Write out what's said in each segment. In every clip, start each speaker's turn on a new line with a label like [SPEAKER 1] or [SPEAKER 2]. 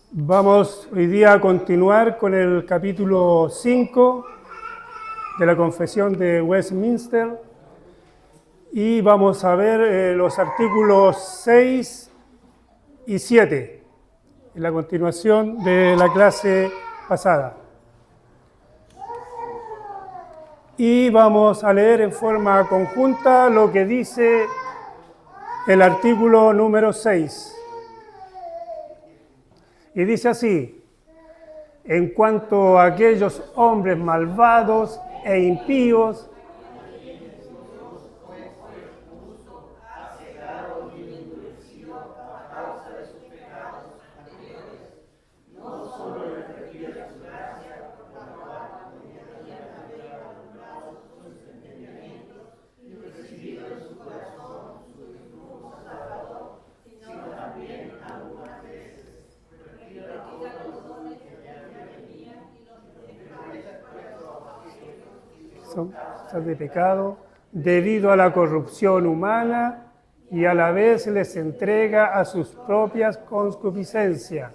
[SPEAKER 1] Vamos hoy día a continuar con el capítulo 5 de la Confesión de Westminster y vamos a ver los artículos 6 y 7 en la continuación de la clase pasada. Y vamos a leer en forma conjunta lo que dice el artículo número 6. Y dice así: en cuanto a aquellos hombres malvados e impíos, de pecado, debido a la corrupción humana, y a la vez les entrega a sus propias concupiscencias.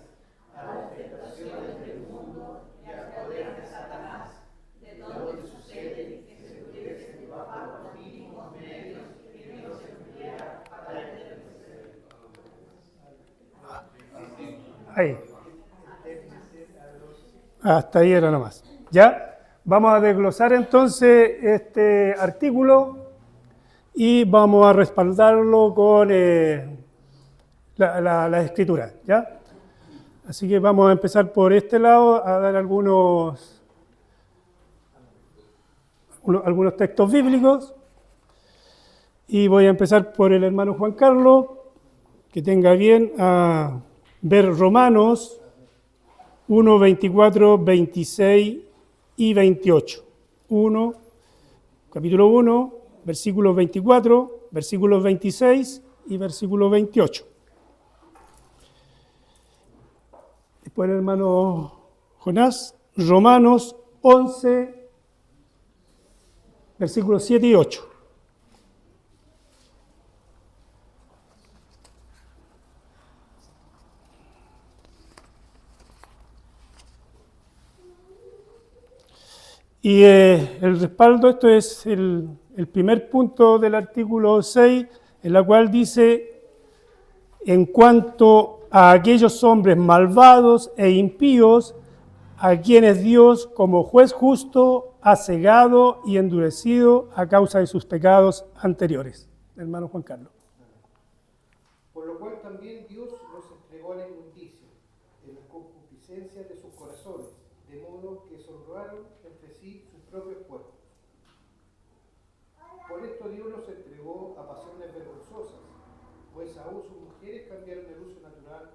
[SPEAKER 1] Ahí. Hasta ahí era nomás. ¿Ya? Vamos a desglosar entonces este artículo y vamos a respaldarlo con la escritura, ¿ya? Así que vamos a empezar por este lado a dar algunos textos bíblicos y voy a empezar por el hermano Juan Carlos, que tenga bien a ver Romanos 1, 24, 26 y 28. Capítulo 1, versículos 24, versículos 26 y versículo 28. Después el hermano Jonás, Romanos 11, versículos 7 y 8. Y el respaldo, esto es el primer punto del artículo 6, en la cual dice: en cuanto a aquellos hombres malvados e impíos, a quienes Dios, como juez justo, ha cegado y endurecido a causa de sus pecados anteriores. Hermano Juan Carlos.
[SPEAKER 2] Por lo cual también Dios los entregó a la inmundicia, en las concupiscencias de sus corazones, de modo que sonrojaron entre sí sus propios cuerpos. Por esto Dios los entregó a pasiones vergonzosas, pues aún sus mujeres cambiaron el uso natural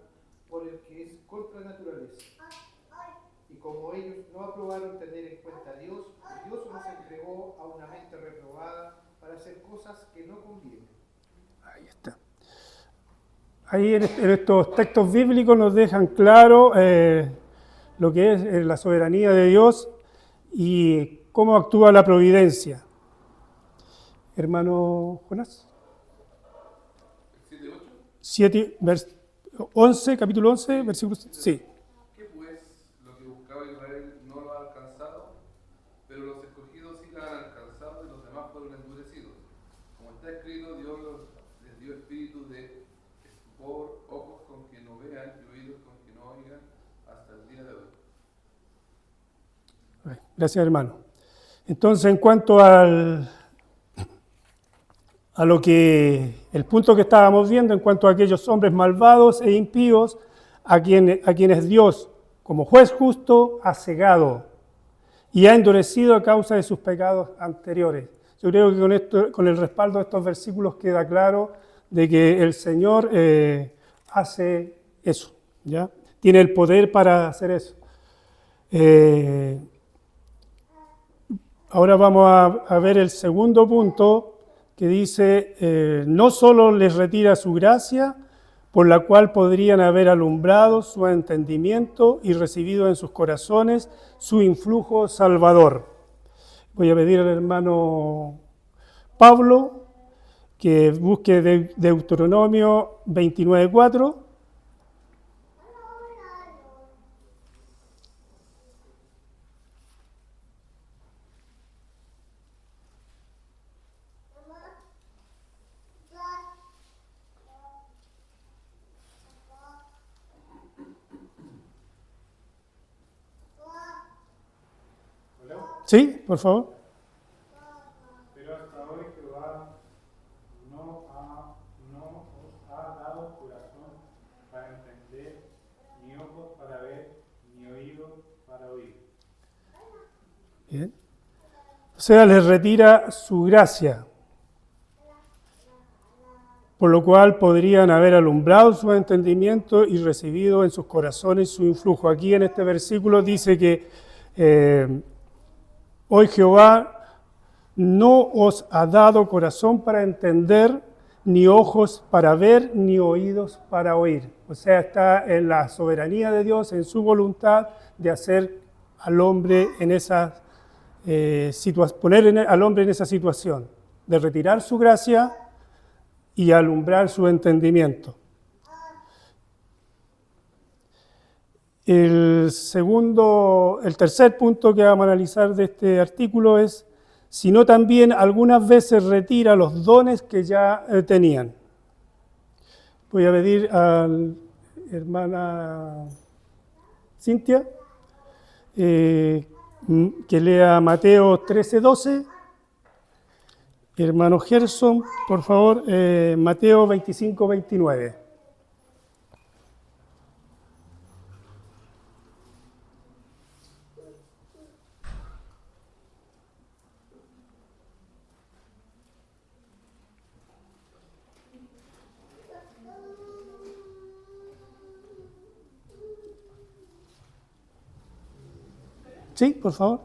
[SPEAKER 2] por el que es contra naturaleza. Y como ellos no aprobaron tener en cuenta a Dios, Dios los entregó a una mente reprobada para hacer cosas que no convienen.
[SPEAKER 1] Ahí está. Ahí en estos textos bíblicos nos dejan claro lo que es la soberanía de Dios y cómo actúa la providencia. Hermano Jonás. 11, capítulo 11, versículo... Sí.
[SPEAKER 3] ¿Qué pues? Lo que buscaba Israel no lo ha alcanzado, pero los escogidos sí lo han alcanzado y los demás fueron endurecidos. Como está escrito, Dios les dio espíritu de estupor, ojos con que no vean y oídos con que no oigan hasta el día de hoy.
[SPEAKER 1] Gracias, hermano. Entonces, en cuanto a lo que el punto que estábamos viendo, en cuanto a aquellos hombres malvados e impíos, a quienes Dios, como juez justo, ha cegado y ha endurecido a causa de sus pecados anteriores. Yo creo que con el respaldo de estos versículos queda claro de que el Señor hace eso, ¿ya? Tiene el poder para hacer eso. Ahora vamos a ver el segundo punto, que dice: no solo les retira su gracia, por la cual podrían haber alumbrado su entendimiento y recibido en sus corazones su influjo salvador. Voy a pedir al hermano Pablo que busque Deuteronomio 29:4. ¿Sí? Por favor.
[SPEAKER 4] Pero hasta hoy Jehová no os ha dado corazón para entender, ni ojos para ver, ni oídos para oír.
[SPEAKER 1] Bien. O sea, les retira su gracia, por lo cual podrían haber alumbrado su entendimiento y recibido en sus corazones su influjo. Aquí en este versículo dice que hoy Jehová no os ha dado corazón para entender, ni ojos para ver, ni oídos para oír. O sea, está en la soberanía de Dios, en su voluntad de hacer al hombre en esa poner al hombre en esa situación, de retirar su gracia y alumbrar su entendimiento. El tercer punto que vamos a analizar de este artículo es, sino también algunas veces retira los dones que ya tenían. Voy a pedir a la hermana Cintia que lea Mateo 13:12. Hermano Gerson, por favor, Mateo 25:29. Sí, por favor.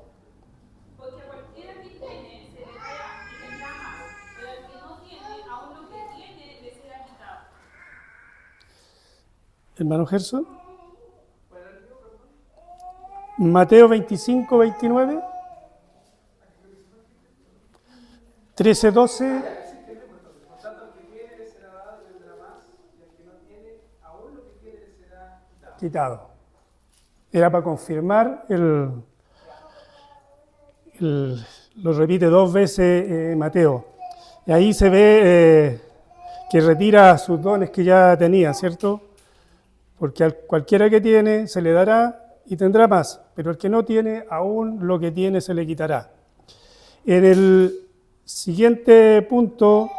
[SPEAKER 5] Porque a cualquiera que tiene se le dará y tendrá más, pero al que no tiene, aún lo que tiene le será quitado.
[SPEAKER 1] Hermano Gerson. Mateo 25:29. 13:12.
[SPEAKER 2] Por tanto, al que tiene le será dado y tendrá más, y al que no tiene, aún lo que tiene le será
[SPEAKER 1] Quitado. Era para confirmar lo repite dos veces Mateo. Y ahí se ve que retira sus dones que ya tenía, ¿cierto? Porque a cualquiera que tiene se le dará y tendrá más, pero el que no tiene, aún lo que tiene se le quitará. En el siguiente punto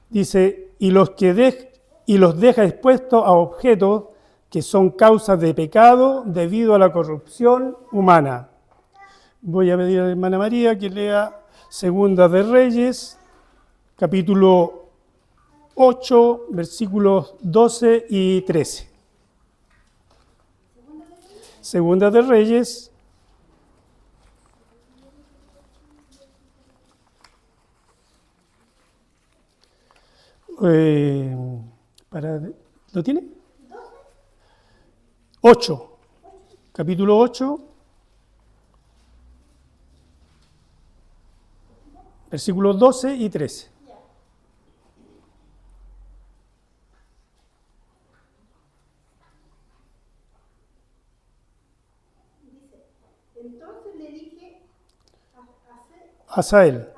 [SPEAKER 1] dice, y los deja expuestos a objetos que son causas de pecado debido a la corrupción humana. Voy a pedir a la hermana María que lea Segunda de Reyes, capítulo 8, versículos 12 y 13. Segunda de Reyes, ¿lo tiene? 8, capítulo 8, versículos 12 y 13.
[SPEAKER 6] Entonces le dije
[SPEAKER 1] a Asael,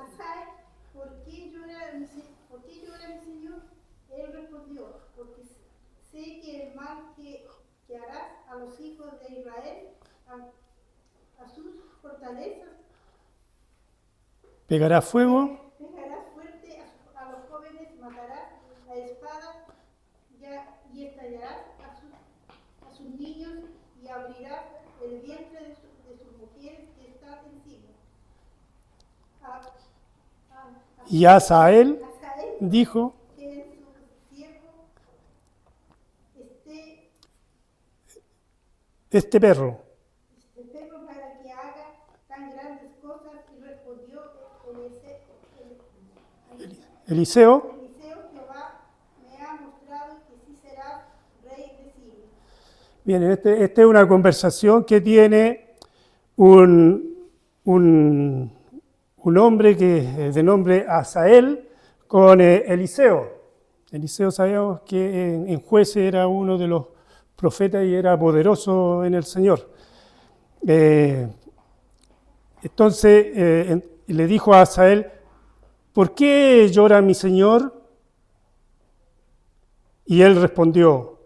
[SPEAKER 6] ¿por qué llora mi Señor? Él respondió, porque sé que el mal que harás a los hijos de Israel, a sus fortalezas,
[SPEAKER 1] pegará fuego
[SPEAKER 6] pegarás fuerte a los jóvenes, matarás a espada y estallarás a sus niños y abrirás el vientre de sus mujeres que están encima.
[SPEAKER 1] y Asael
[SPEAKER 6] Asael,
[SPEAKER 1] dijo,
[SPEAKER 6] que en su siervo
[SPEAKER 1] este perro,
[SPEAKER 6] para que haga tan grandes cosas, y respondió
[SPEAKER 1] Eliseo,
[SPEAKER 6] Jehová me ha mostrado que sí serás rey de Siria.
[SPEAKER 1] bien, esta es una conversación que tiene un hombre que es de nombre Asael con Eliseo. Eliseo sabemos que en Jueces era uno de los profetas y era poderoso en el Señor. Entonces le dijo a Asael, ¿por qué llora mi Señor? Y él respondió,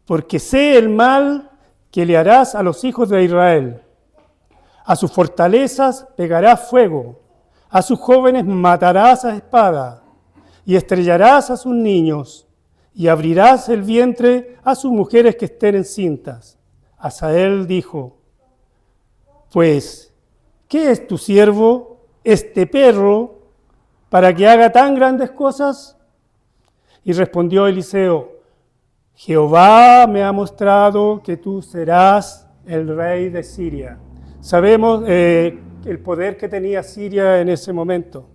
[SPEAKER 1] porque sé el mal que le harás a los hijos de Israel. A sus fortalezas pegarás fuego, a sus jóvenes matarás a espada, y estrellarás a sus niños, y abrirás el vientre a sus mujeres que estén encintas. Hazael dijo, pues, ¿qué es tu siervo, este perro, para que haga tan grandes cosas? Y respondió Eliseo, Jehová me ha mostrado que tú serás el rey de Siria. Sabemos el poder que tenía Siria en ese momento.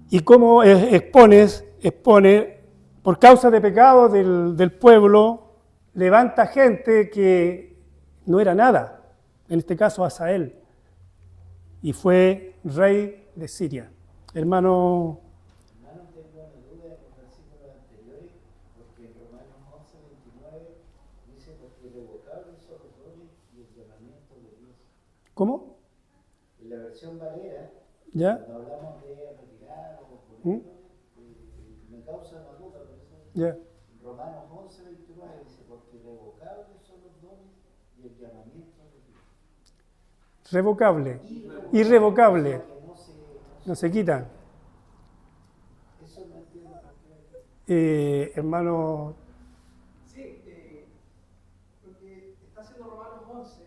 [SPEAKER 1] Y cómo expone, por causa de pecados del pueblo, levanta gente que no era nada, en este caso Hazael, y fue rey de Siria. Hermano,
[SPEAKER 7] Hermano, tengo una duda en los versículos anteriores, porque en Romanos 11:29 dice, porque irrevocables son los dones y el llamamiento de Dios.
[SPEAKER 1] ¿cómo?
[SPEAKER 7] En la versión Valera,
[SPEAKER 1] ¿Ya?
[SPEAKER 7] cuando hablamos de retirar o poner, me causa una duda, por eso
[SPEAKER 1] ¿Ya?
[SPEAKER 7] Romanos 11:29 dice, porque irrevocables son los dones y el llamamiento de Dios.
[SPEAKER 1] Revocable, irrevocable,
[SPEAKER 7] O sea, que
[SPEAKER 1] no se quita.
[SPEAKER 7] eso no entiendo por qué.
[SPEAKER 1] Hermano,
[SPEAKER 2] Sí, porque está haciendo Romanos 11,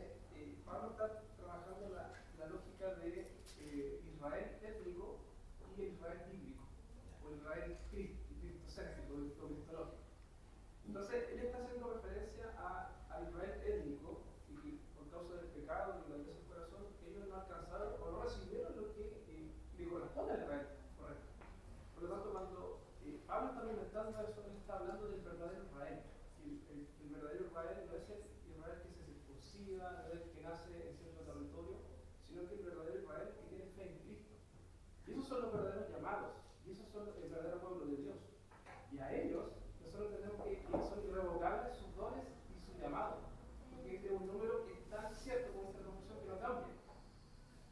[SPEAKER 2] Pablo está trabajando la lógica de Israel étnico y el Israel bíblico, o el Israel cristocéntrico, o cristológico. Entonces, él está haciendo referencia a Israel étnico, y por causa del pecado y la dureza del corazón, ellos no alcanzaron o no recibieron lo que le corresponde al Israel, correcto. Por lo tanto, cuando Pablo está alimentando eso, él está hablando del verdadero Israel. El verdadero Israel no es el Israel que se circuncida, no es el que nace en cierto territorio, sino que el verdadero Israel que tiene fe en Cristo. Y esos son los verdaderos llamados, y esos son el verdadero pueblo de Dios. Y a ellos, nosotros tenemos que son irrevocables sus dones y su llamado. Porque este es un número que está cierto con esta confesión que no cambia.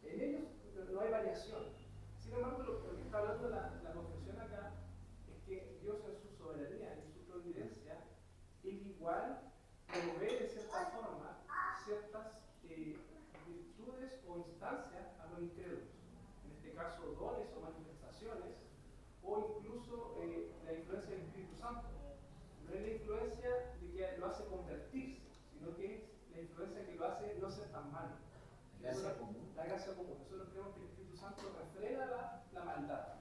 [SPEAKER 2] En ellos no hay variación. Sin embargo, lo que está hablando la confesión acá es que Dios en su soberanía, en su providencia, él igual provee de cierta forma ciertas virtudes o instancias a los incrédulos. En este caso, dones o manifestaciones, o incluso la influencia del Espíritu Santo. No es la influencia de que lo hace convertirse, sino que es la influencia que lo hace no ser tan malo.
[SPEAKER 7] Gracia común.
[SPEAKER 2] La gracia común. Nosotros creemos que el Espíritu Santo refrena la maldad.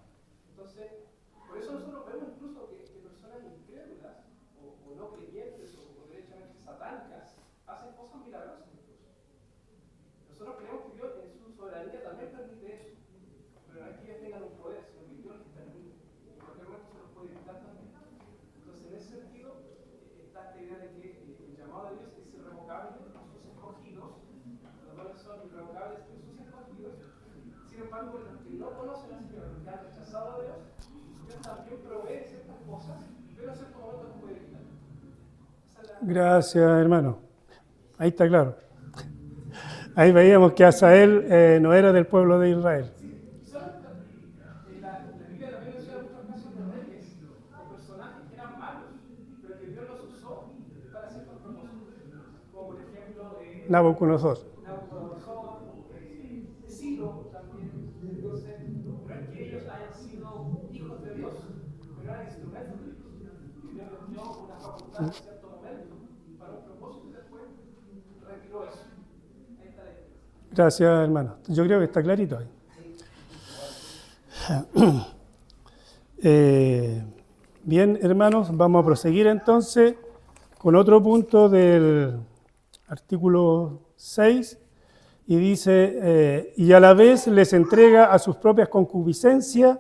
[SPEAKER 2] Entonces, por eso nosotros vemos incluso que personas incrédulas o no creyentes o derechamente satánicas hacen cosas milagrosas incluso. Nosotros creemos que Dios en su soberanía también permite eso. Pero no es que ellos tengan un poder, sino que Dios les permite. En cualquier momento se los puede evitar también. Entonces, en ese sentido, está esta idea de que el llamado de Dios es irrevocable a sus escogidos. Los dones son irrevocables en sus escogidos. Sin embargo, los que no conocen al Señor, los que han rechazado a Dios, Dios también provee ciertas cosas, pero en cierto momento los puede evitar.
[SPEAKER 1] gracias, hermano. Ahí está claro. Ahí veíamos que Hazael no era del pueblo de Israel.
[SPEAKER 2] La Biblia también menciona muchos casos de reyes o personajes que eran malos, pero que Dios los usó para ciertos propósitos. Como por ejemplo,
[SPEAKER 1] Nabucodonosor.
[SPEAKER 2] Nabucodonosor, Ciro también. Entonces, no es que ellos hayan sido hijos de Dios, pero eran instrumentos de Dios. Y Dios les dio una facultad en cierto momento para un propósito y después retiró eso. Ahí está la diferencia.
[SPEAKER 1] Gracias, hermano. Yo creo que está clarito ahí. Bien, hermanos, vamos a proseguir entonces con otro punto del artículo 6 y dice, y a la vez les entrega a sus propias concupiscencias,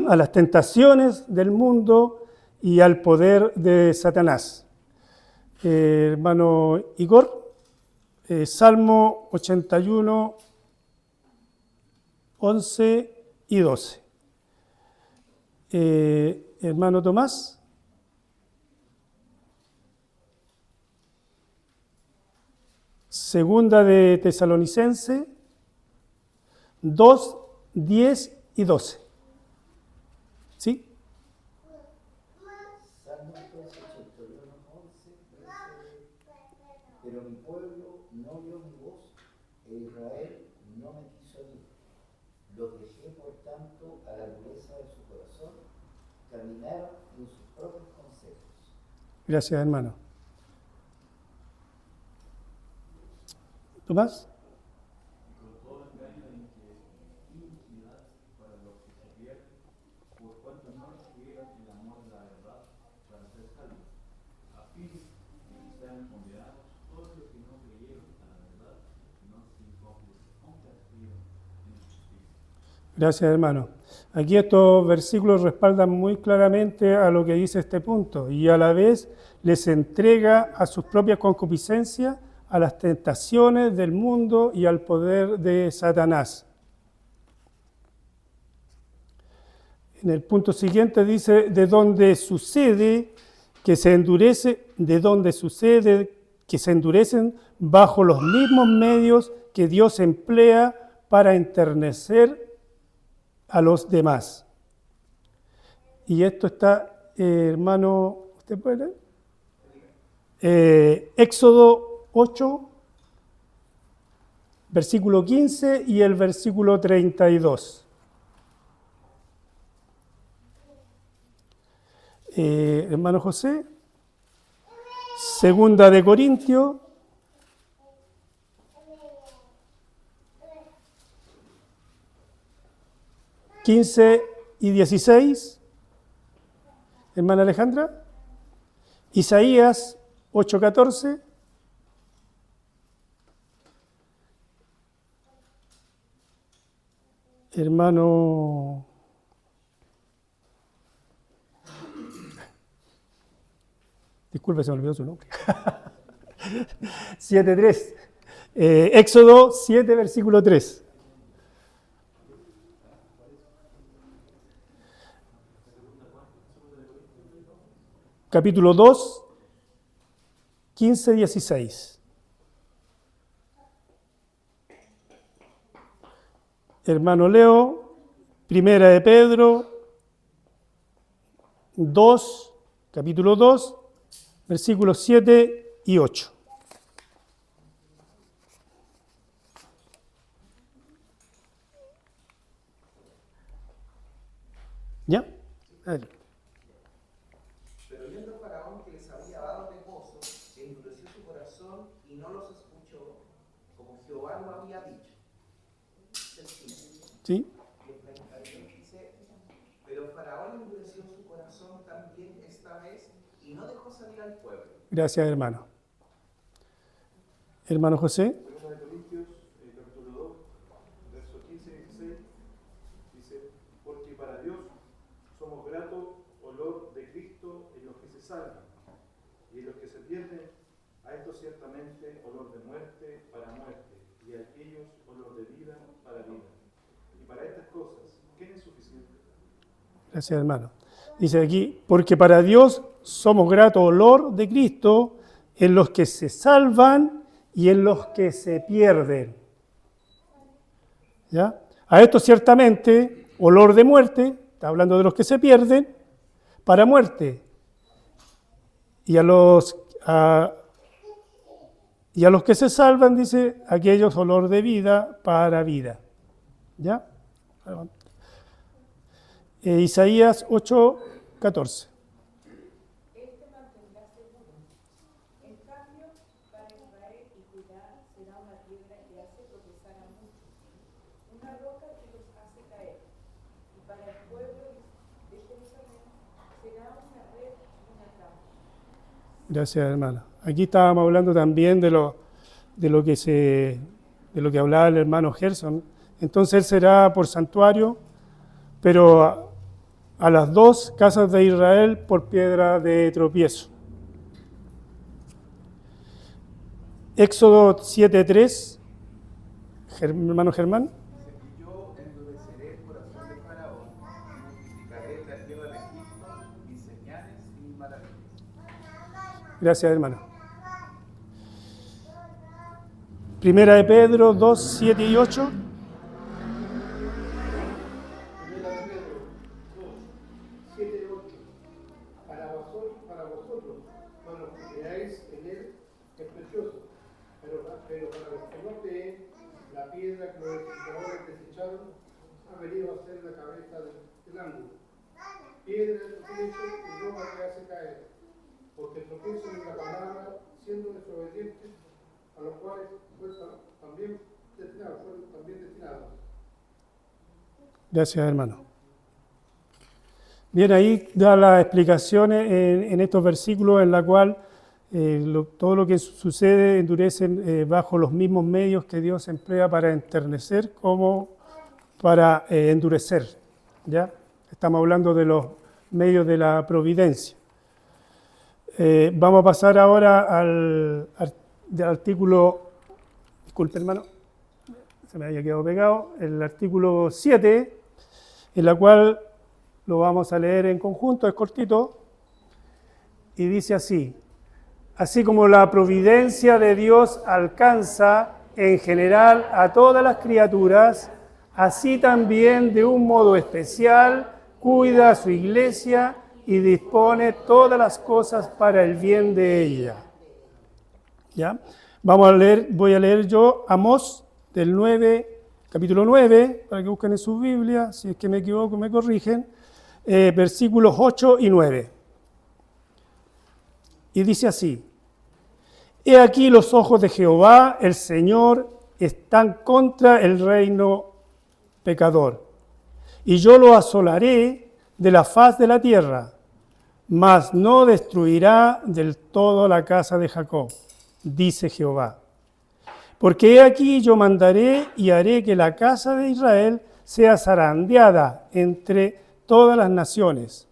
[SPEAKER 1] a las tentaciones del mundo y al poder de Satanás. Hermano Igor, Salmo 81, 11 y 12. Hermano Tomás. Segunda de Tesalonicense 2, 10 y 12. ¿Sí?
[SPEAKER 7] Salmo 81:11 dice, pero mi pueblo no oyó mi voz, Israel no me quiso a mí. Los dejé, por tanto, a la dureza de su corazón, caminaron en sus propios consejos.
[SPEAKER 1] Gracias, hermano. ¿Tomás?
[SPEAKER 8] Con todo engaño de iniquidad para los que se pierden, por cuanto no recibieron el amor de la verdad para ser salvos, a fin de que sean condenados todos los que no creyeron a la verdad, no sin complacieron en justicia.
[SPEAKER 1] Gracias, hermano. Aquí estos versículos respaldan muy claramente a lo que dice este punto y a la vez les entrega a sus propias concupiscencias, a las tentaciones del mundo y al poder de Satanás. En el punto siguiente dice, de donde sucede que se endurece, de donde sucede que se endurecen bajo los mismos medios que Dios emplea para enternecer a los demás. Y esto está, hermano, ¿usted puede leer? Éxodo 8, versículo 15 y el versículo 32. Hermano José, segunda de Corintios, ...15 y 16... hermana Alejandra... Isaías 8:14... hermano... disculpe, se me olvidó su nombre. 7:3. Éxodo 7, versículo 3. Capítulo 2, 15, 16. Hermano Leo, Primera de Pedro 2, capítulo 2, versículos 7 y 8. ¿Ya? Adelante.
[SPEAKER 9] Pero oyendo Faraón que les había dado reposo, endureció su corazón y no los escuchó, como Jehová lo había dicho.
[SPEAKER 1] ¿Sí?
[SPEAKER 9] Dice, pero Faraón endureció su corazón también esta vez y no dejó salir al pueblo.
[SPEAKER 1] Gracias, hermano. Hermano José.
[SPEAKER 2] Segunda de Corintios, capítulo 2, versos 15 y 16, dice, porque para Dios somos grato olor de Cristo en los que se salvan, y en los que se pierden, a estos ciertamente olor de muerte para muerte, y a aquellos olor de vida para vida. Y para estas cosas, ¿quién es suficiente?
[SPEAKER 1] Gracias, hermano. Dice aquí, porque para Dios somos grato olor de Cristo en los que se salvan y en los que se pierden. ¿Ya? A esto ciertamente, olor de muerte, está hablando de los que se pierden, para muerte. Y a los que se salvan, dice, aquellos olor de vida para vida. ¿Ya? Isaías 8:14.
[SPEAKER 10] Este mantendrá seguro. En cambio, para Israel y Judá será una piedra que hace tropezar a muchos, una roca que los hace caer. Y para el pueblo de Jerusalén será una red y una trampa.
[SPEAKER 1] Gracias, hermana. Aquí estábamos hablando también de lo que hablaba el hermano Gerson. Entonces él será por santuario, pero a las dos casas de Israel por piedra de tropiezo. Éxodo 7:3, hermano Germán.
[SPEAKER 9] Y yo endureceré el corazón de Faraón y multiplicaré la tierra de Egipto y señales y maravillas.
[SPEAKER 1] Gracias, hermano. Primera de Pedro 2, 7 y 8.
[SPEAKER 2] Primera de Pedro 2, 7 y 8. Para vosotros, para los que creáis en él, es precioso. Pero para los que no creen, La piedra que los edificadores desecharon ha venido a ser la cabeza del ángulo. Piedra de tropiezo y roca que hace caer, porque tropiezan en la palabra, siendo desobedientes, a los cuales fueron también destinados.
[SPEAKER 1] Gracias, hermano. Bien, ahí da las explicaciones en estos versículos en la cual todo lo que sucede endurecen bajo los mismos medios que Dios emplea para enternecer como para endurecer. ¿Ya? Estamos hablando de los medios de la providencia. Vamos a pasar ahora al artículo, disculpe hermano, se me había quedado pegado, el artículo 7, en la cual lo vamos a leer en conjunto, es cortito, y dice así: así como la providencia de Dios alcanza en general a todas las criaturas, así también de un modo especial cuida a su iglesia y dispone todas las cosas para el bien de ella. ¿Ya? Voy a leer yo Amós del 9, capítulo 9, para que busquen en sus Biblias, si es que me equivoco me corrigen, versículos 8 y 9. Y dice así: he aquí los ojos de Jehová, el Señor, están contra el reino pecador, y yo lo asolaré de la faz de la tierra, mas no destruirá del todo la casa de Jacob, dice Jehová. Porque he aquí yo mandaré y haré que la casa de Israel sea zarandeada entre todas las naciones,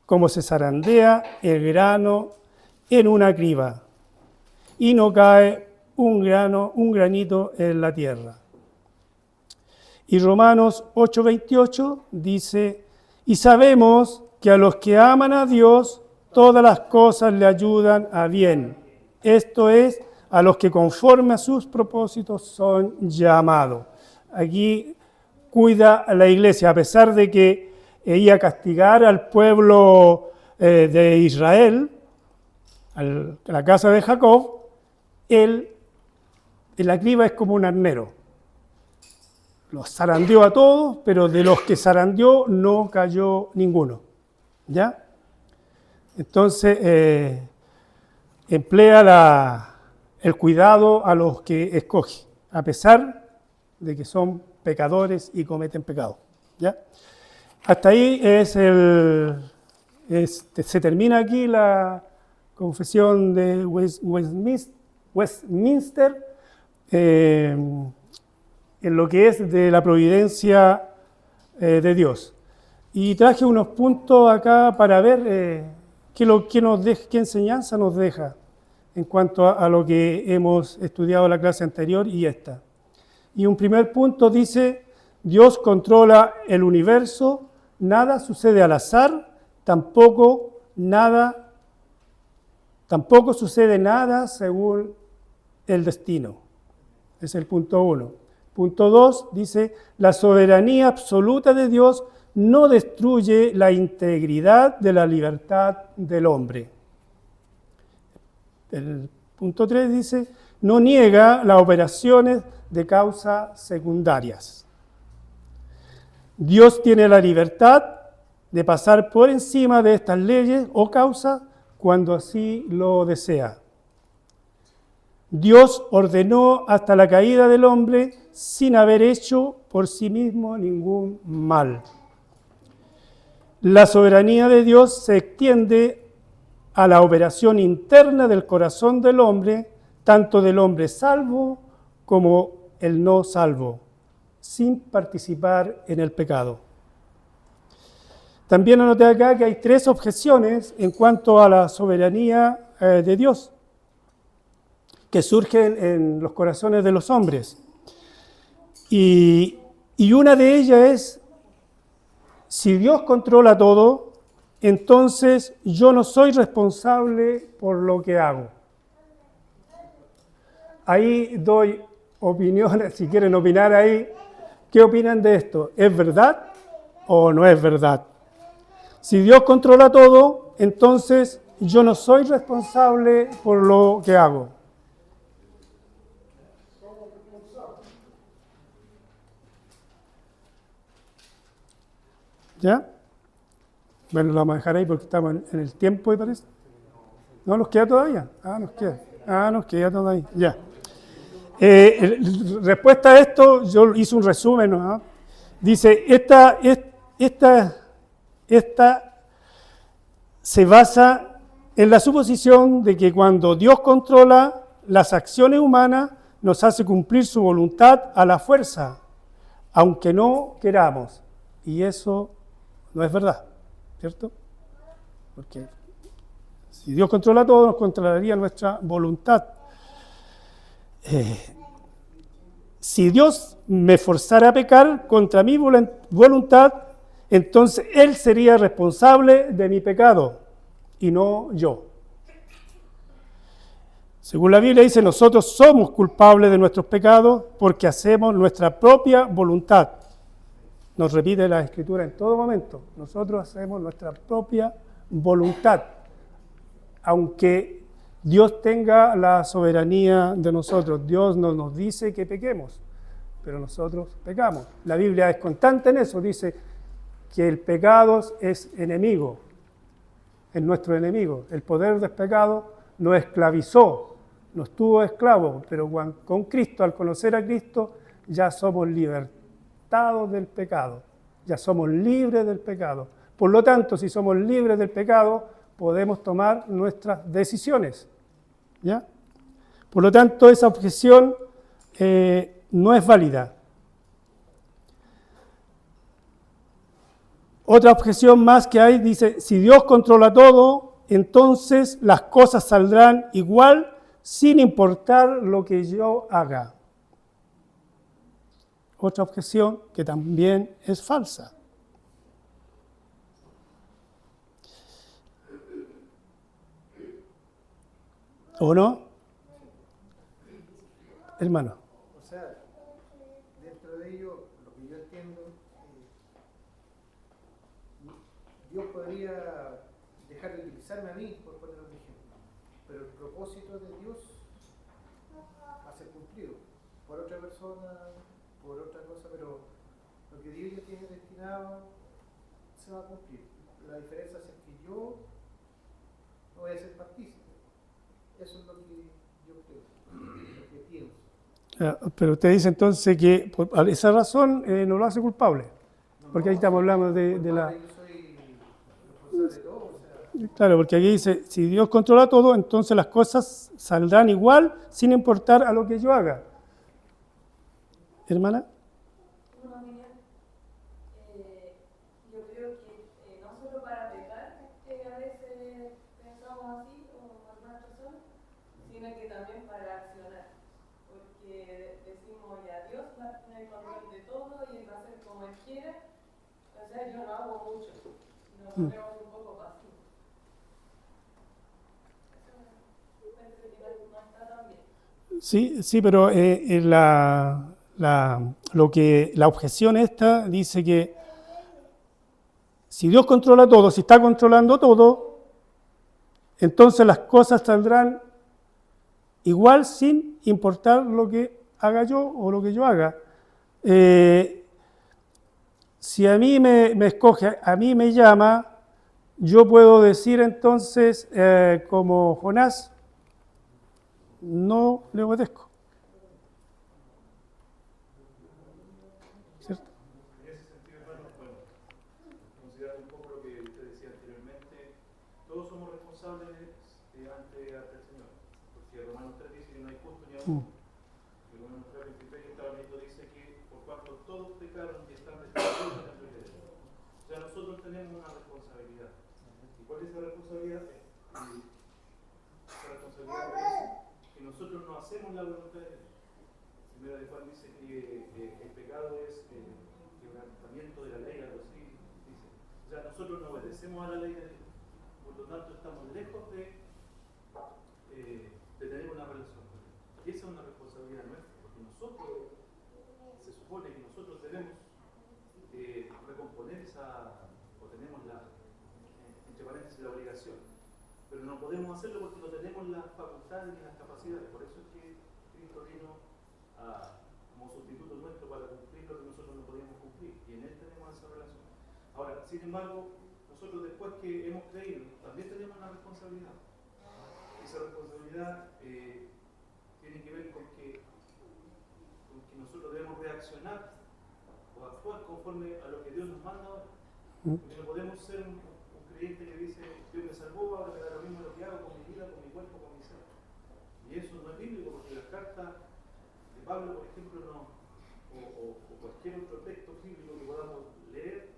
[SPEAKER 1] como se zarandea el grano en una criba, y no cae un granito en la tierra. Y Romanos 8:28 dice: y sabemos que a los que aman a Dios, todas las cosas le ayudan a bien. Esto es, a los que conforme a sus propósitos son llamados. Aquí cuida a la iglesia, a pesar de que iba a castigar al pueblo de Israel, a la casa de Jacob, él en la criba es como un arnero. Los zarandeó a todos, pero de los que zarandeó no cayó ninguno. ¿Ya? Entonces, emplea el cuidado a los que escoge, a pesar de que son pecadores y cometen pecado. ¿Ya? Hasta ahí se termina aquí la confesión de Westminster en lo que es de la providencia de Dios. Y traje unos puntos acá para ver qué enseñanza nos deja en cuanto a lo que hemos estudiado en la clase anterior y esta. Y un primer punto dice: Dios controla el universo, nada sucede al azar, tampoco sucede nada según el destino. Ese es el punto 1. Punto 2 dice: la soberanía absoluta de Dios no destruye la integridad de la libertad del hombre. El punto 3 dice: no niega las operaciones de causas secundarias. Dios tiene la libertad de pasar por encima de estas leyes o causas cuando así lo desea. Dios ordenó hasta la caída del hombre sin haber hecho por sí mismo ningún mal. La soberanía de Dios se extiende a la operación interna del corazón del hombre, tanto del hombre salvo como el no salvo, sin participar en el pecado. También anoté acá que hay 3 objeciones en cuanto a la soberanía de Dios que surgen en los corazones de los hombres. Y una de ellas es: si Dios controla todo, entonces yo no soy responsable por lo que hago. Ahí doy opiniones, si quieren opinar ahí, ¿qué opinan de esto? ¿Es verdad o no es verdad? Si Dios controla todo, entonces yo no soy responsable por lo que hago. ¿Ya? Bueno, lo vamos a dejar ahí porque estamos en el tiempo, ¿me parece? ¿No nos queda todavía? Nos queda todavía. Ya. Respuesta a esto, yo hice un resumen, ¿no? Dice, esta se basa en la suposición de que cuando Dios controla las acciones humanas, nos hace cumplir su voluntad a la fuerza, aunque no queramos. Y eso no es verdad, ¿cierto? Porque si Dios controla todo, nos controlaría nuestra voluntad. Si Dios me forzara a pecar contra mi voluntad, entonces Él sería responsable de mi pecado y no yo. Según la Biblia dice, nosotros somos culpables de nuestros pecados porque hacemos nuestra propia voluntad. Nos repite la Escritura en todo momento. Nosotros hacemos nuestra propia voluntad, aunque Dios tenga la soberanía de nosotros. Dios no nos dice que pequemos, pero nosotros pecamos. La Biblia es constante en eso, dice que el pecado es enemigo, es nuestro enemigo. El poder del pecado nos esclavizó, nos tuvo esclavos, pero con Cristo, al conocer a Cristo, ya somos libertados del pecado, ya somos libres del pecado. Por lo tanto, si somos libres del pecado, podemos tomar nuestras decisiones, ¿ya? Por lo tanto, esa objeción no es válida. Otra objeción más que hay dice, si Dios controla todo, entonces las cosas saldrán igual sin importar lo que yo haga. Otra objeción que también es falsa. ¿O no? Hermano.
[SPEAKER 2] O sea, dentro de ello, lo que yo entiendo, Dios podría dejar de utilizarme a mí, por poner un ejemplo, pero el propósito de Dios va a ser cumplido por otra persona, por otra cosa, pero lo que Dios ya tiene destinado se va a cumplir. La diferencia es que yo no voy a ser partícipe. Eso es lo que yo creo, lo que pienso.
[SPEAKER 1] Pero usted dice entonces que por esa razón no lo hace culpable, porque ahí estamos hablando de la...
[SPEAKER 2] Yo soy responsable de todo, o sea...
[SPEAKER 1] Claro, porque aquí dice, si Dios controla todo, entonces las cosas saldrán igual sin importar a lo que yo haga. ¿Hermana?
[SPEAKER 11] Bueno, mira, yo creo que no solo para pecar, a veces pensamos así, o algunas personas, sino que también para accionar. Porque decimos, ya Dios va a tener control de todo y Él va a hacer como Él quiera. O sea, yo no hago mucho, nos ponemos un poco pasivos. Eso parece que no está tan bien.
[SPEAKER 1] Sí, pero la objeción esta dice que si Dios controla todo, si está controlando todo, entonces las cosas saldrán igual sin importar lo que haga yo o lo que yo haga. Si a mí me escoge, a mí me llama, yo puedo decir entonces, como Jonás, no le obedezco. ¿Cierto?
[SPEAKER 8] En ese sentido, hermano, bueno, considerando un poco lo que usted decía anteriormente, todos somos responsables ante el Señor, porque Romanos 3 dice que no hay justo ni aún. Romanos 3, 23 que estaba leyendo dice que por cuanto todos pecaron y están destituidos de la gloria de Dios. O sea, nosotros tenemos una responsabilidad. ¿Y cuál es esa responsabilidad? Esa responsabilidad es que nosotros no hacemos la voluntad de Dios. Primera de Juan dice que el pecado es quebrantamiento de la ley, algo así dice. O sea, nosotros no obedecemos a la ley de Dios, por lo tanto estamos lejos de tener una relación con Él. Y esa es una responsabilidad nuestra, porque nosotros, se supone que nosotros debemos recomponer o tenemos entre paréntesis, la obligación. Pero no podemos hacerlo porque no tenemos las facultades ni las capacidades. Por eso es que Cristo vino como sustituto nuestro para cumplir lo que nosotros no podíamos cumplir. Y en Él tenemos esa relación.
[SPEAKER 2] Ahora, sin embargo, nosotros después que hemos creído, también tenemos una responsabilidad. Esa responsabilidad tiene que ver con que nosotros debemos reaccionar o actuar conforme a lo que Dios nos manda ahora. Porque no podemos ser un creyente que dice, Dios me salvó, ahora me da lo mismo lo que hago con mi vida, con mi cuerpo, con mi ser. Y eso no es bíblico, porque las cartas de Pablo, por ejemplo, o cualquier otro texto bíblico que podamos leer,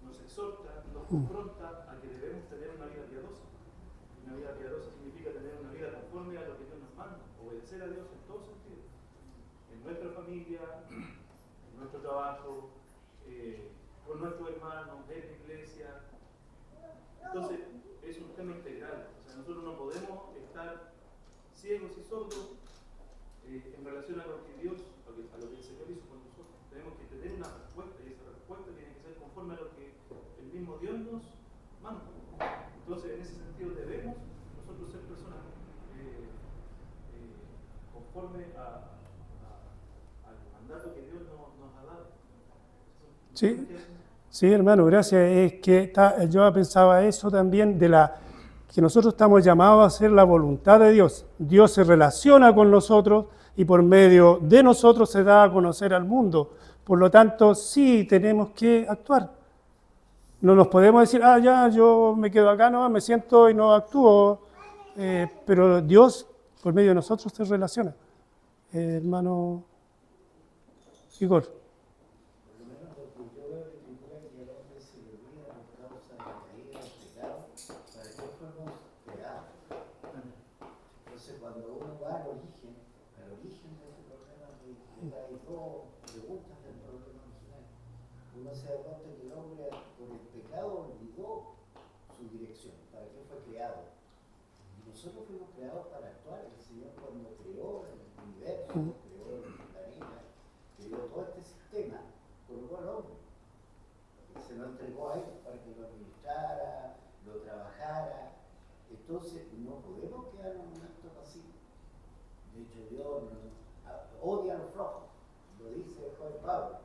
[SPEAKER 2] nos exhorta, nos confronta a que debemos tener una vida piadosa. Una vida piadosa significa tener una vida conforme a lo que Dios nos manda, obedecer a Dios en todo sentido. En nuestra familia, en nuestro trabajo, con nuestros hermanos, en la iglesia. Entonces, es un tema integral. O sea, nosotros no podemos estar ciegos y sordos en relación a lo que Dios, a lo que el Señor hizo con nosotros. Tenemos que tener una respuesta, y esa respuesta tiene que ser conforme a lo que el mismo Dios nos manda. Entonces, en ese sentido, debemos nosotros ser personas conforme al mandato que Dios nos ha dado.
[SPEAKER 1] Sí, sí, hermano, gracias. Es que yo pensaba eso también que nosotros estamos llamados a hacer la voluntad de Dios. Dios se relaciona con nosotros y por medio de nosotros se da a conocer al mundo. Por lo tanto, sí tenemos que actuar. No nos podemos decir, ya, yo me quedo acá, no, me siento y no actúo. Pero Dios, por medio de nosotros, se relaciona. Hermano Igor.
[SPEAKER 7] Por lo menos lo que yo veo en la Escritura es que al hombre se le olvida por causa de la caída del pecado, para que fuéramos creados. Entonces, cuando uno va al origen de ese problema, hay dos preguntas del problema original. Uno se da cuenta que el hombre, por el pecado, olvidó su dirección, para qué fue creado. Y nosotros fuimos creados para actuar. El Señor, cuando creó el universo, creó el planeta, creó todo este sistema, colocó al hombre. Se lo entregó a él para que lo administrara, lo trabajara. Entonces, no podemos quedarnos en un acto pasivo. De hecho, Dios odia a los flojos, lo dice después Pablo.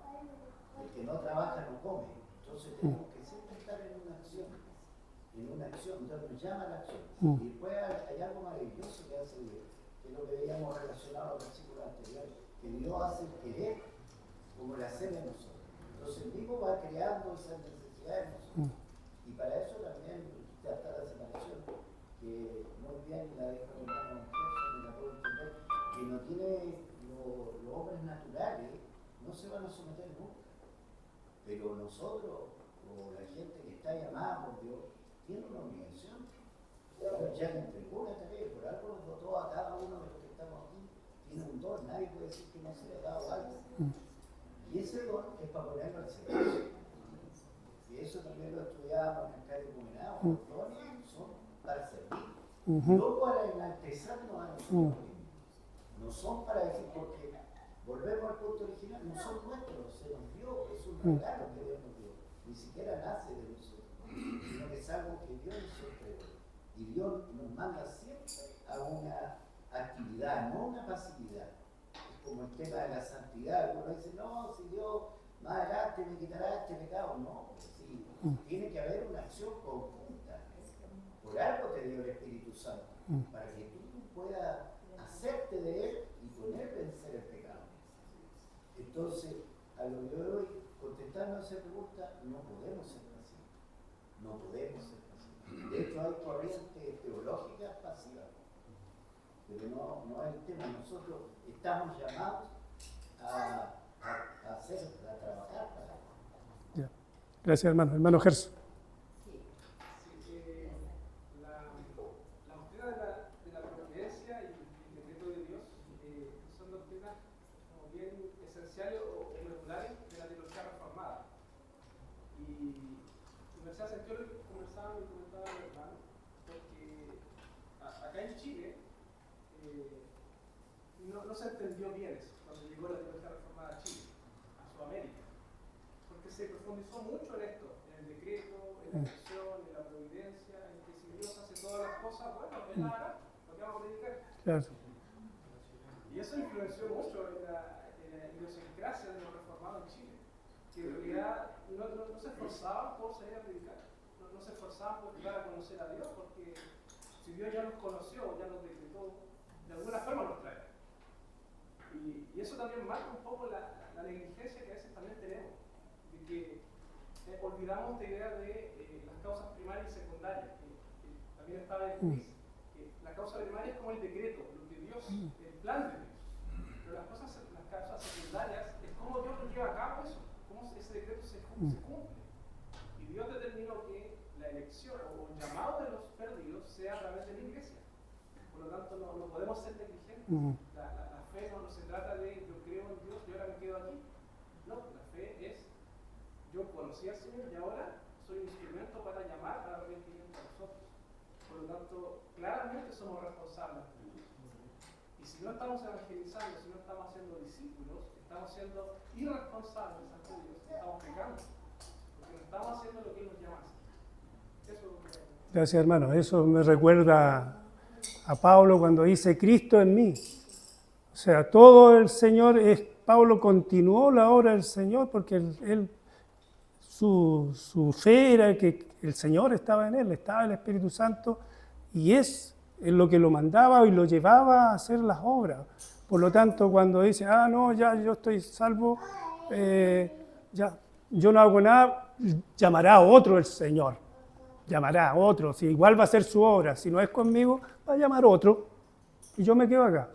[SPEAKER 7] El que no trabaja no come. Entonces, tenemos que siempre estar en una acción. Entonces nos llama a la acción. Y después hay algo maravilloso que hace Dios, que es lo que veíamos relacionado al versículo anterior, que Dios hace el querer como le hacemos nosotros. Entonces el mismo va creando esas necesidades en nosotros. Y para eso también ya está la separación, que muy bien la dijo el hermano Gerson, y la puedo entender, que no tiene los hombres naturales, no se van a someter nunca. Pero nosotros, o la gente que está llamada por Dios, tiene una obligación. Dios ya le entregó una tarea, por algo nos dotó a cada uno de los que estamos aquí. Tiene un don, nadie puede decir que no se le ha dado algo. Y ese don es para ponerlo al servicio. Y eso también lo estudiábamos en el Cario Comunado. Los dones son para servir. No para enaltezarnos a nosotros mismos. No son para decir, porque volvemos al punto original, no son nuestros, se nos dio, es un regalo que Dios nos dio. Ni siquiera nace de nosotros, sino que es algo que Dios nos entregó. Y Dios nos manda siempre a una actividad, no una pasividad. Es como el tema de la santidad. Uno dice, no, si Dios más adelante me quitará este pecado. No, sí, tiene que haber una acción conjunta. Por algo te dio el Espíritu Santo, para que tú puedas hacerte de él y con él vencer el pecado. Entonces, a lo que hoy, contestando a esa pregunta, no podemos ser pasivos. No podemos ser pasivos. De hecho, hay corrientes teológicas pasivas. Pero no es el tema. Nosotros estamos llamados a trabajar para eso.
[SPEAKER 1] Ya. Gracias, hermano. Hermano Gerson.
[SPEAKER 12] La doctrina de la providencia y el decreto de Dios son doctrinas como bien esenciales o medulares de la teología reformada. Y en ese sentido conversaba y comentaba mi hermano, porque acá en Chile no se entendió bien eso cuando llegó la teología reformada a Chile, a Sudamérica, porque se profundizó mucho en esto, en el decreto, en la elección, en la providencia, en que si Dios hace todas las cosas, bueno, él hará lo que vamos a predicar.
[SPEAKER 1] Claro.
[SPEAKER 12] Y eso influenció mucho en la idiosincrasia de los reformados en Chile, que en realidad no se esforzaban por salir a predicar, no se esforzaban por llegar a conocer a Dios, porque si Dios ya los conoció, ya los decretó, de alguna forma los trae. Y eso también marca un poco la negligencia que a veces también tenemos, de que olvidamos esta idea de las causas primarias y secundarias, que también estaba en el quiz. La causa primaria es como el decreto, lo que Dios, el plan de Dios. Pero las causas secundarias es cómo Dios lo lleva a cabo eso, cómo ese decreto se cumple. Y Dios determinó que la elección o el llamado de los perdidos sea a través de la iglesia. Por lo tanto, no podemos ser negligentes. La fe no se trata de yo creo en Dios y ahora me quedo aquí. No, la fe es yo conocí al Señor y ahora soy un instrumento para llamar al arrepentimiento a nosotros. Por lo tanto, claramente somos responsables de Dios. Y si no estamos evangelizando, si no estamos haciendo discípulos, estamos siendo irresponsables ante Dios, estamos pecando. Porque no estamos haciendo lo que Él nos llama a hacer. Eso es lo que...
[SPEAKER 1] Gracias, hermano. Eso me recuerda a Pablo cuando dice Cristo en mí. O sea, todo el Señor es... Pablo continuó la obra del Señor porque su fe era que el Señor estaba en él, estaba el Espíritu Santo y es lo que lo mandaba y lo llevaba a hacer las obras. Por lo tanto, cuando dice, no, ya yo estoy salvo, ya yo no hago nada, llamará a otro el Señor, llamará a otro, si igual va a hacer su obra, si no es conmigo, va a llamar otro y yo me quedo acá.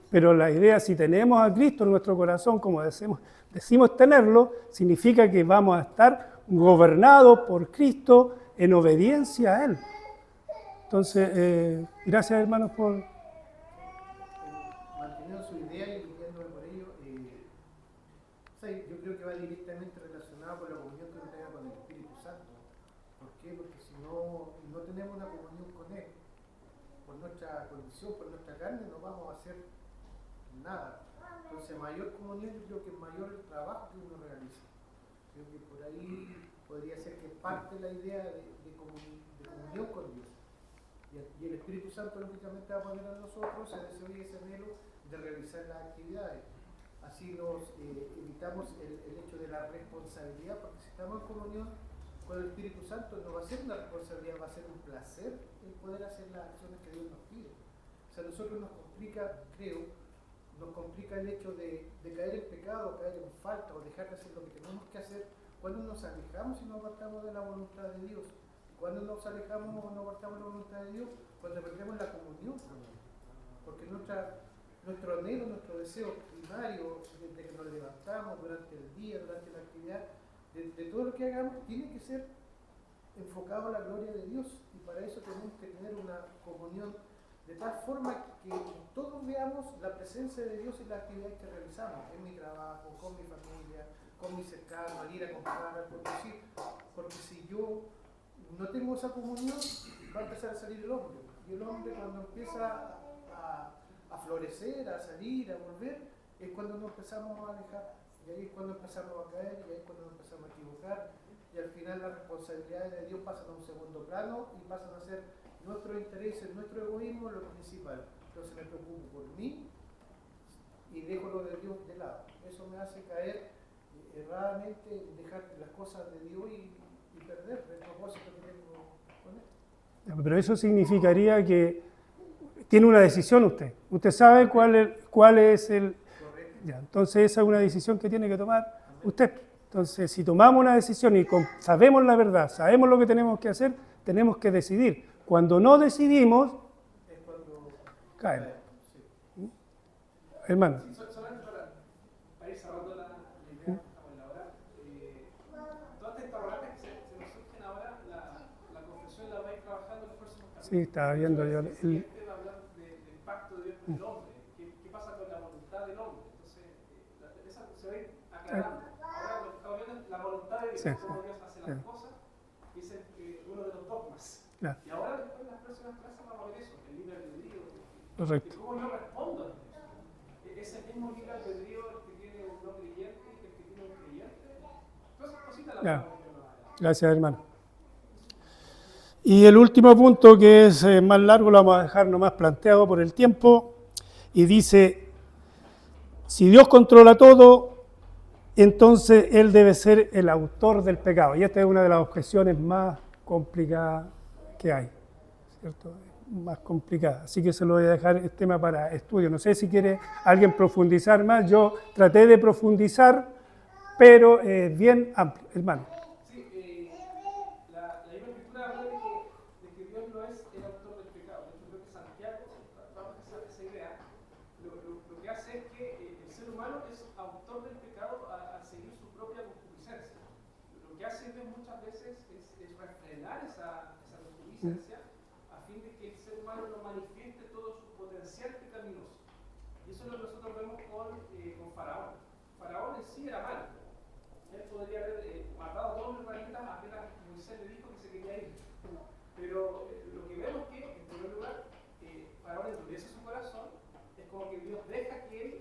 [SPEAKER 1] Pero la idea, si tenemos a Cristo en nuestro corazón, como decimos tenerlo, significa que vamos a estar gobernados por Cristo en obediencia a Él. Entonces, gracias hermanos por...
[SPEAKER 2] Manteniendo su idea y luchando por ello, yo creo que va directamente relacionado con la comunión que uno tenga con el Espíritu Santo. ¿Por qué? Porque si no tenemos una comunión con Él, por nuestra condición, por nuestra carne, no vamos a hacer nada. Entonces, mayor comunión, yo creo que es mayor el trabajo que uno realiza. Creo que por ahí podría ser que parte la idea de comunión con Dios. Y el Espíritu Santo, lógicamente, va a poner a nosotros ese deseo y ese anhelo de realizar las actividades. Así nos evitamos el hecho de la responsabilidad, porque si estamos en comunión con el Espíritu Santo, no va a ser una responsabilidad, va a ser un placer el poder hacer las acciones que Dios nos pide. O sea, a nosotros nos complica, creo, el hecho de caer en pecado, caer en falta o dejar de hacer lo que tenemos que hacer cuando nos alejamos y nos apartamos de la voluntad de Dios. Cuando nos alejamos o nos apartamos de la voluntad de Dios, cuando perdemos la comunión con Él. Porque nuestro anhelo, nuestro deseo primario, desde que nos levantamos, durante el día, durante la actividad, de todo lo que hagamos, tiene que ser enfocado a la gloria de Dios. Y para eso tenemos que tener una comunión de tal forma que todos veamos la presencia de Dios en las actividades que realizamos, en mi trabajo, con mi familia, con mis cercanos, al ir a comprar, porque si yo no tengo esa comunión, va a empezar a salir el hombre. Y el hombre, cuando empieza a florecer, a salir, a volver, es cuando nos empezamos a alejar. Y ahí es cuando empezamos a caer, y ahí es cuando nos empezamos a equivocar. Y al final las responsabilidades de Dios pasan a un segundo plano y pasan a ser nuestros intereses, nuestro egoísmo lo principal. Entonces me preocupo por mí y dejo lo de Dios de lado. Eso me hace caer erradamente, dejar las cosas de Dios y perder el propósito que tengo con Él.
[SPEAKER 1] Pero eso significaría que tiene una decisión usted. Usted sabe cuál es el... Ya, entonces esa es una decisión que tiene que tomar usted. Entonces, si tomamos una decisión y sabemos la verdad, sabemos lo que tenemos que hacer, tenemos que decidir. Cuando no decidimos,
[SPEAKER 2] es cuando
[SPEAKER 1] caemos. ¿Sí? Hermano.
[SPEAKER 12] Sí, solamente para ir cerrando la idea, estamos en la hora. Todas estas palabras que se nos surgen ahora, la confesión la va a ir trabajando en los próximos capítulos.
[SPEAKER 1] Sí, estaba viendo yo.
[SPEAKER 12] El siguiente va a hablar del pacto de Dios con el hombre. ¿Qué pasa con la voluntad del hombre? Entonces, esa se va a ir aclarando. Ahora lo que estamos viendo es la voluntad de Dios, cómo Dios hace las cosas, y ese es uno de los dogmas.
[SPEAKER 1] Claro.
[SPEAKER 12] Y ahora después en las próximas clases vamos a ver eso, el libre albedrío.
[SPEAKER 1] Correcto.
[SPEAKER 12] Y cómo yo respondo a Dios. Ese mismo libre albedrío el que tiene un no creyente y el que tiene un creyente. Todas esas cositas las vamos a ver.
[SPEAKER 1] Gracias, hermano. Y el último punto, que es más largo, lo vamos a dejar nomás planteado por el tiempo. Y dice, si Dios controla todo, entonces él debe ser el autor del pecado. Y esta es una de las objeciones más complicadas que hay, ¿cierto? Más complicada. Así que se lo voy a dejar el tema para estudio. No sé si quiere alguien profundizar más. Yo traté de profundizar, pero es bien amplio, hermano.
[SPEAKER 12] Sí, la misma escritura habla de que Dios no es el autor del pecado. Yo creo que Santiago, vamos a hacer esa idea, lo que hace es que el ser humano es autor del pecado al seguir su propia concupiscencia. Lo que hace Dios muchas veces es refrenar esa concupiscencia a fin de que el ser humano no manifieste todo su potencial pecaminoso. Y eso es lo que nosotros vemos con Faraón. Faraón en sí era malo. Él podría haber matado a todos los israelitas apenas Moisés le dijo que se quería ir. Pero lo que vemos que, en primer lugar, Faraón endurece su corazón, es como que Dios deja que él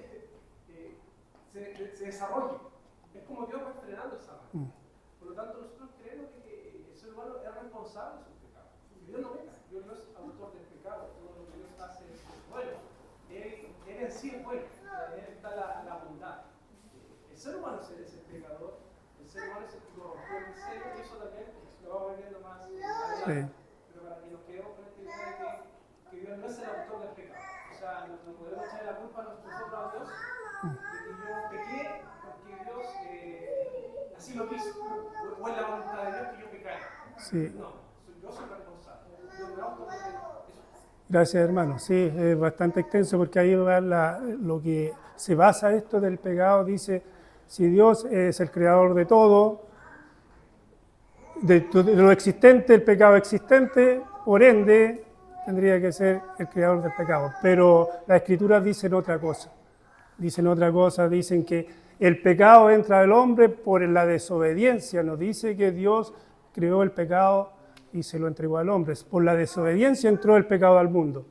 [SPEAKER 12] se desarrolle. Es como Dios va frenando esa mano. Por lo tanto, nosotros creemos que el ser humano es responsable de sus pecados. Dios no peca, Dios no es autor del pecado, todo lo que Dios hace es bueno. Él en sí es bueno, en él está la bondad. El ser humano es el pecador, el ser humano es el que corrompió el cielo, y eso también lo vamos viendo más adelante. Pero para que nos quedemos con esta idea de que Dios no es el autor del pecado. O sea, no podemos echarle la culpa a nosotros a Dios de que yo pequé porque Dios así lo quiso, o es la voluntad de Dios que yo pecara.
[SPEAKER 1] Sí.
[SPEAKER 12] No, yo soy responsable. Yo me auto eso.
[SPEAKER 1] Gracias, hermano. Sí, es bastante extenso porque ahí va lo que se basa esto del pecado. Dice, si Dios es el creador de todo, de lo existente, el pecado existente, por ende, tendría que ser el creador del pecado. Pero las escrituras dicen otra cosa. Dicen que el pecado entra al hombre por la desobediencia. Nos dice que Dios creó el pecado y se lo entregó al hombre. Por la desobediencia entró el pecado al mundo.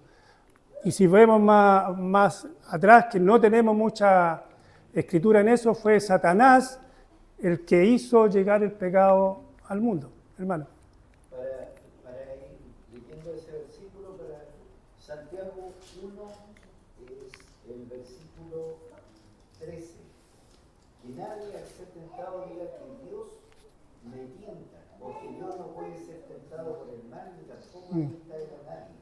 [SPEAKER 1] Y si vemos más atrás, que no tenemos mucha escritura en eso, fue Satanás el que hizo llegar el pecado al mundo, hermano.
[SPEAKER 7] Para ir leyendo ese versículo, para Santiago 1 es el versículo 13. Que nadie al ser tentado diga que Dios le tienta, porque Dios no puede ser tentado por el mal ni tampoco tienta a nadie.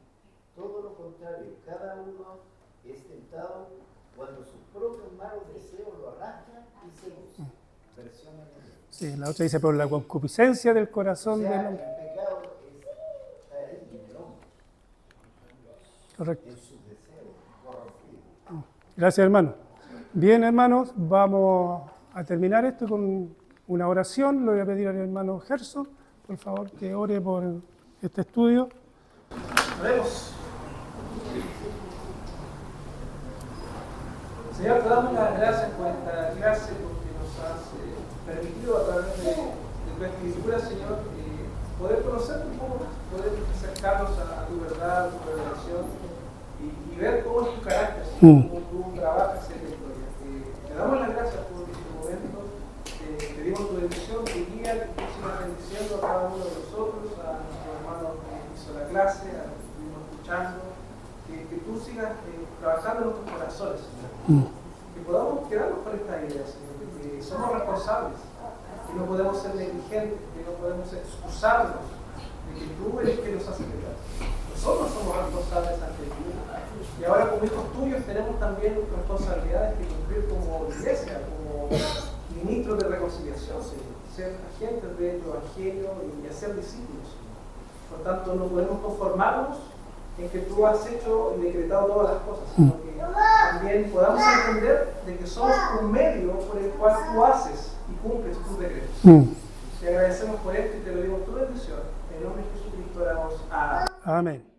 [SPEAKER 7] Todo lo contrario, cada uno es tentado cuando sus propios malos deseos lo arrastran y se usan. Versión en el...
[SPEAKER 1] Sí, la otra dice, por la concupiscencia del corazón del hombre.
[SPEAKER 7] El pecado está ahí en el hombre.
[SPEAKER 1] Correcto.
[SPEAKER 7] En sus deseos corrompidos.
[SPEAKER 1] Gracias, hermano. Bien, hermanos, vamos a terminar esto con una oración. Le voy a pedir al hermano Gerson, por favor, que ore por este estudio.
[SPEAKER 12] Oremos. Señor, te damos las gracias por esta clase, porque nos has permitido a través de tu escritura, Señor, poder conocerte un poco más, poder acercarnos a tu verdad, a tu revelación y ver cómo es tu carácter, Señor, cómo tú trabajas en la historia. Te damos las gracias por este momento, pedimos tu bendición, tu guía, que tú sigas bendiciendo a cada uno de nosotros, a nuestro hermano que hizo la clase, a los que estuvimos escuchando, que tú sigas trabajando en nuestros corazones, Señor. Que podamos quedarnos con esta idea, Señor, que somos responsables, que no podemos ser negligentes, que no podemos excusarnos de que tú eres el que nos hace pecar. Nosotros somos responsables ante ti. Y ahora como hijos tuyos tenemos también responsabilidades que cumplir como iglesia, como ministros de reconciliación, Señor. Ser agentes del Evangelio y hacer discípulos, Señor. Por tanto, no podemos conformarnos en que tú has hecho y decretado todas las cosas, sino que también podamos entender de que somos un medio por el cual tú haces y cumples tus decretos. Te agradecemos por esto y te lo digo en tu bendición. En el nombre de Jesucristo oramos. Amén.
[SPEAKER 1] Amén.